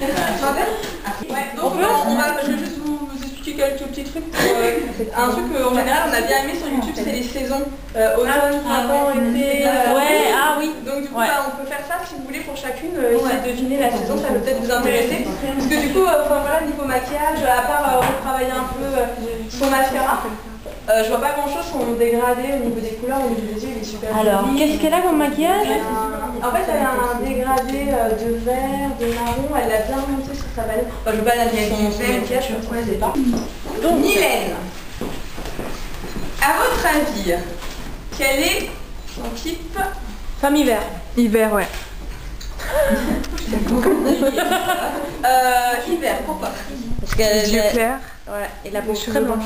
Ouais, donc je vais juste vous expliquer quelques petits trucs. Un truc en général on a bien aimé sur YouTube, c'est les saisons. Automne, printemps, été. Ouais, ah oui. Donc du coup on peut faire ça si vous voulez pour chacune, essayer de deviner la saison, ça peut peut-être vous intéresser. Parce que du coup, voilà, niveau maquillage, à part retravailler un peu son mascara, je vois pas grand chose son dégradé au niveau des couleurs, au niveau des yeux, il est super joli. Alors, qu'est-ce qu'elle a comme maquillage? En fait, elle a un dégradé de vert, de marron, elle l'a bien monté sur sa palette. Enfin, je veux pas la dire son maquillage, je ne connais pas. Donc, Mylène, à votre avis, quel est son type? Femme hiver. Hiver, ouais. Hiver, pourquoi? Parce qu'elle Yeux clairs. Ouais, et la peau très blanche.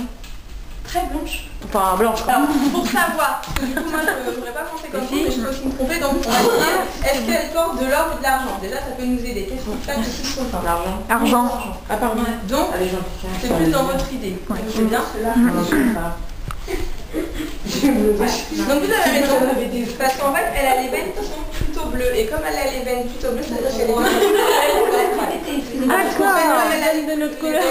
Très blanche. Enfin, blanche. Alors, pour savoir, parce que du coup, moi, je n'aurais pas pensé comme ça, mais je peux aussi me tromper, donc on va dire, est-ce qu'elle porte de l'or ou de l'argent? Déjà, ça peut nous aider. Qu'est-ce qui fait que sont L'argent. Argent. Ah, pardon. Donc, c'est plus dans votre idée. C'est bien cela. Donc vous avez raison, parce qu'en fait elle a les veines qui sont plutôt bleues, et comme elle a les veines plutôt bleues, c'est-à-dire qu'elle est elle a les de notre couleur.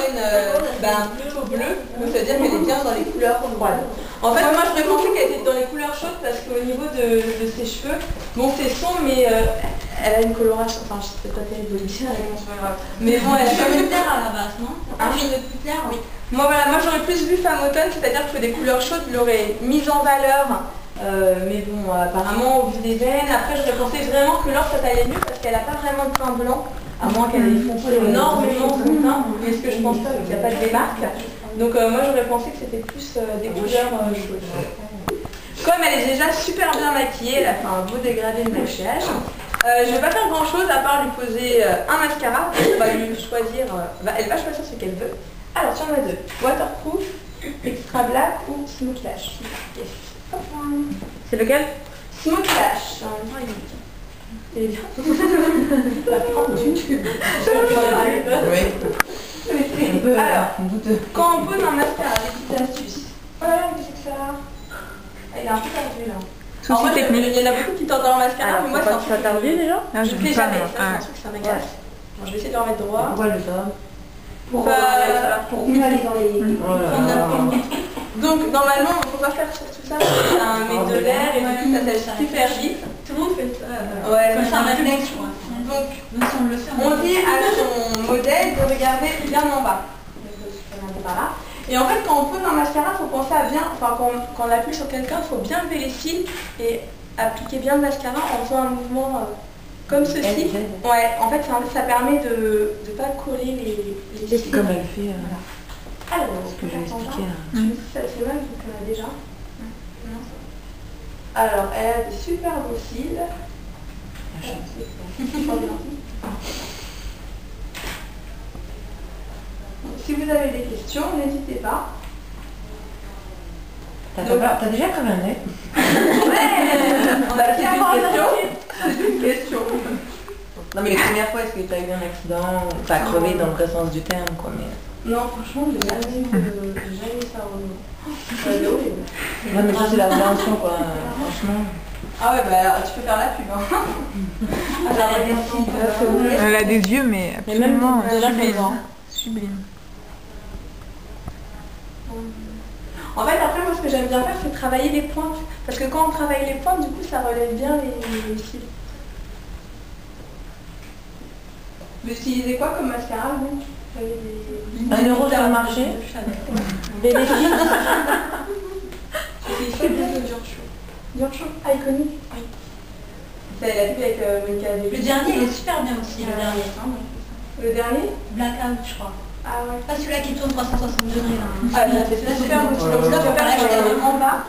veines plutôt bleues, donc ça veut dire qu'elle est bien dans les couleurs froides. En fait moi j'aurais pensé qu'elle était dans les couleurs chaudes parce qu'au niveau de ses cheveux, bon c'est sombre mais elle a une coloration, enfin je sais pas terrible de le dire, mais bon elle a quand même clair à la base, non? Un jaune plus clair, oui. Moi j'aurais plus vu femme automne, c'est-à-dire que des couleurs chaudes, je l'aurais mise en valeur, mais bon apparemment au vu des veines, après j'aurais pensé vraiment que l'or ça allait mieux parce qu'elle n'a pas vraiment de teint blanc, à moins qu'elle ait foncé énormément son teint, mais ce que je pense pas, donc il n'y a pas de démarque. Donc moi j'aurais pensé que c'était plus des couleurs chaudes. Comme elle est déjà super bien maquillée, elle a fait un beau dégradé de maquillage. Je vais pas faire grand chose à part lui poser un mascara, on va lui choisir, elle va choisir ce qu'elle veut. Alors, tu en as deux. Waterproof, Extra Black ou Smooth Lash. C'est lequel? Smooth Lash. C'est bien. Alors, quand on pose un mascara, des petites astuces. Voilà, qu'est-ce que ça? Il est un peu perdu là. Souci technique. Il y en a beaucoup qui tentent dans le mascara, mais moi c'est un Ça t'a envie déjà? je ne fais jamais. Ça, c'est un truc, ça m'agace. Bon, je vais essayer de le remettre droit. Pourquoi le top? Pour aller dans les... Donc normalement on ne peut pas faire tout ça, ça met de l'air et du coup ça sèche super vite. Tout le monde fait ça. Ouais, Comme ça, un réflexe, je crois. Donc si on le fait, on dit à son modèle de regarder bien en bas. Par là. Et en fait quand on pose un mascara, il faut penser à bien, enfin quand on appuie sur quelqu'un, il faut bien lever les cils et appliquer bien le mascara en faisant un mouvement comme ceci. Ouais, en fait ça permet de ne pas coller les cils. Comme elle fait. Alors, ce que j'ai expliqué. C'est le même qu'on a déjà. Alors, elle a des super beaux cils. Si vous avez des questions, n'hésitez pas. T'as déjà commandé? Ouais, on a une question. Non mais les premières fois, est-ce que t'as eu un accident? T'as crevé dans le vrai sens du terme quoi, mais... Non, franchement, j'ai jamais ça au nom. Non mais ça c'est la prévention quoi, franchement. Ah ouais, bah tu peux faire la pub. Hein. Elle a des yeux, mais absolument sublime. En fait, après, moi, ce que j'aime bien faire, c'est travailler les pointes. Parce que quand on travaille les pointes, du coup, ça relève bien les cils. Vous utilisez quoi comme mascara, vous? 1 € sur le marché. Bénéfice. C'est bien de Durchot. Durchot, iconique. Oui. C'est la pub avec Monica Debbie. Le dernier, il est super bien aussi, le dernier. Le dernier? Blackout, je crois. Ah ouais. Pas celui-là qui tourne 360 degrés là. Ah, c'est super beau. Donc là, je vais faire en bas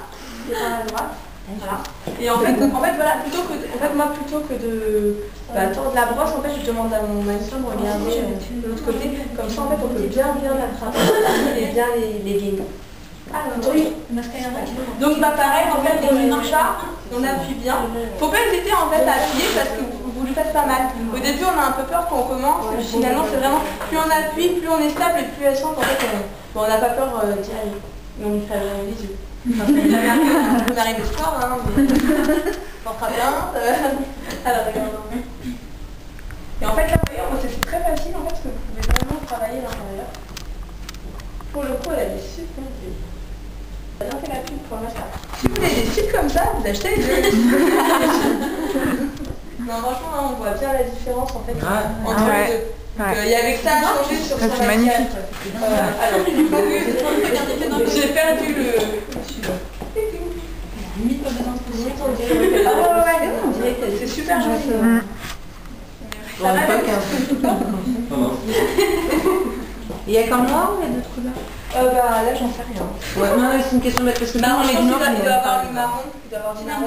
et par la droite. Voilà. Et en fait voilà, plutôt que de tordre la brosse, en fait, je demande à mon assistant de regarder de l'autre côté. Comme ça, en fait, on peut bien attraper et bien les lignes. Alors, oui. Donc, pareil, en fait, on marche pas, on appuie bien. Faut pas hésiter en fait à appuyer parce que vous le faites pas mal. Au début, on a un peu peur quand on commence. Finalement, c'est vraiment plus on appuie, plus on est stable et plus elle sent qu'en fait, on n'a pas peur d'y aller. Mais on lui fait les yeux. Ça m'arrive le soir, hein, mais on fera bien. Alors, regarde. Et en fait, là, vous voyez, c'est très facile en fait, parce que vous pouvez vraiment travailler l'intérieur. Pour le coup, elle a des super idées. Elle a bien fait la pub pour moi, ça. Si vous voulez des styles comme ça, vous achetez les deux. Non, franchement, là, on voit bien la différence en fait entre les deux. Il y avait que ça à changer sur son maquillage. Magnifique. Alors, j'ai perdu le... Limite pas besoin de poser. Ah ouais, on dirait que c'est super joli. On n'a pas qu'un. Il y a comme moi ou il y a d'autres couleurs? Bah là, j'en sais rien. Ouais, non, c'est une question de mettre parce que Marron, on je est pense du Nord, qu'il on doit est avoir pas- le marron, il doit avoir du marron.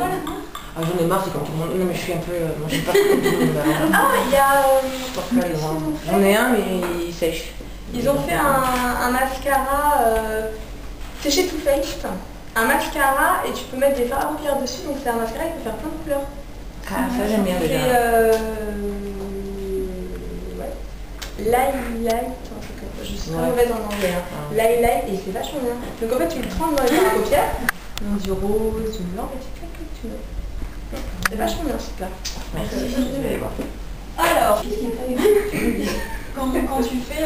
Ah, j'en ai marre, c'est quand tout le monde. Non, mais je suis un peu. Moi, j'aime pas trop le marron. Ah, il y a... Porte-clés, moi. J'en ai un, mais il sèche. Ils ont fait un mascara, c'est chez Too Faced, un mascara et tu peux mettre des fards à paupières dessus, donc c'est un mascara qui peut faire plein de couleurs. Ah, ça, j'aime bien Et déjà. ouais. Light, je suis très Ouais. mauvaise en anglais, hein. Ah. Light, et c'est vachement bien. Donc en fait tu le trempes dans les fards à paupières, donc du rose, du blanc, et tu claques que tu mets. C'est vachement bien ce truc-là. Merci, je vais aller voir. Alors, Quand tu fais,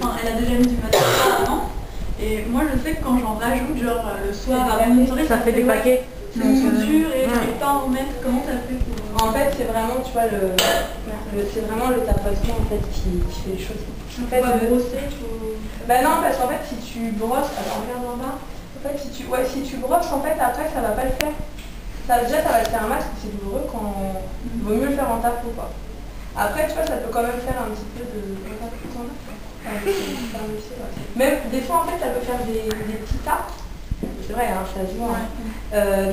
enfin, elle a déjà mis du matériel avant, et moi je sais que quand j'en rajoute, genre le soir avant une soirée, Ça fait des paquets. c'est une dur et je ne pas en remettre. Comment t'as fait pour... en fait c'est vraiment, tu vois, c'est vraiment le tapotement en fait qui fait les choses. Tu peux pas brosser, Bah non, parce qu'en fait si tu brosses, alors regarde en bas, en fait si tu brosses en fait après ça va pas le faire. Déjà ça va te faire un masque, c'est douloureux quand vaut mieux le faire en tapeau quoi. Après tu vois ça peut quand même faire un petit peu de... Même des fois en fait ça peut faire des petits tas. C'est vrai, hein, ça se voit. Hein.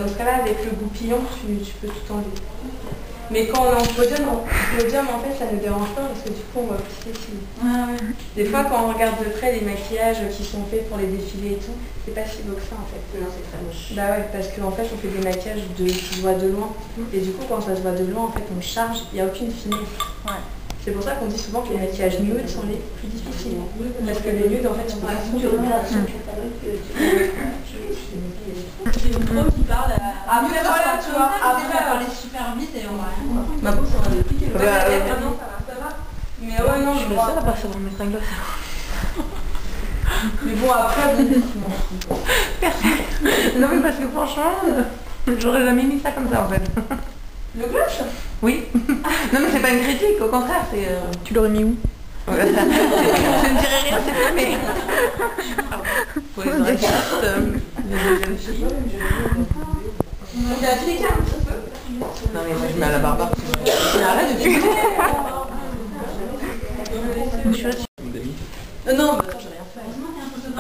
Dans ce cas-là, avec le goupillon, tu peux tout enlever. Mais quand on est en podium, en fait, ça ne dérange pas parce que du coup, on voit petit défilé. Ah ouais. Des fois, quand on regarde de près les maquillages qui sont faits pour les défilés et tout, c'est pas si beau que ça en fait. Non, c'est très moche. Bah ouais, parce qu'en fait, on fait des maquillages qui se voient de loin. Et du coup, quand ça se voit de loin, en fait, on charge, il n'y a aucune finesse. Ouais. C'est pour ça qu'on dit souvent que les maquillages nudes sont les plus difficiles. Parce que les nudes, en fait, sont pas C'est une pro qui parle à... Après, voilà, tu vois, Après, après, parler super vite et on va... ma peau, ça va dépliquer. Ouais, ouais. Non, ça va. Mais ouais, non, Je je suis vois. seule à pas savoir mettre un gloss. Mais bon, après, Non, mais parce que franchement, j'aurais jamais mis ça comme ça en fait. le gloss. Oui. Non, mais c'est pas une critique, au contraire, c'est. Tu l'aurais mis où? Je ne dirais rien, c'est pas, mais. Pour les artistes, les jeunes filles. On a appliqué un petit peu. Non, mais moi je mets à la barbe partout. Arrête de tuer. Non, mais attends, j'ai rien fait.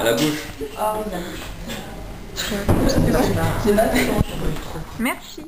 À la bouche. Ah oui, la bouche. Merci.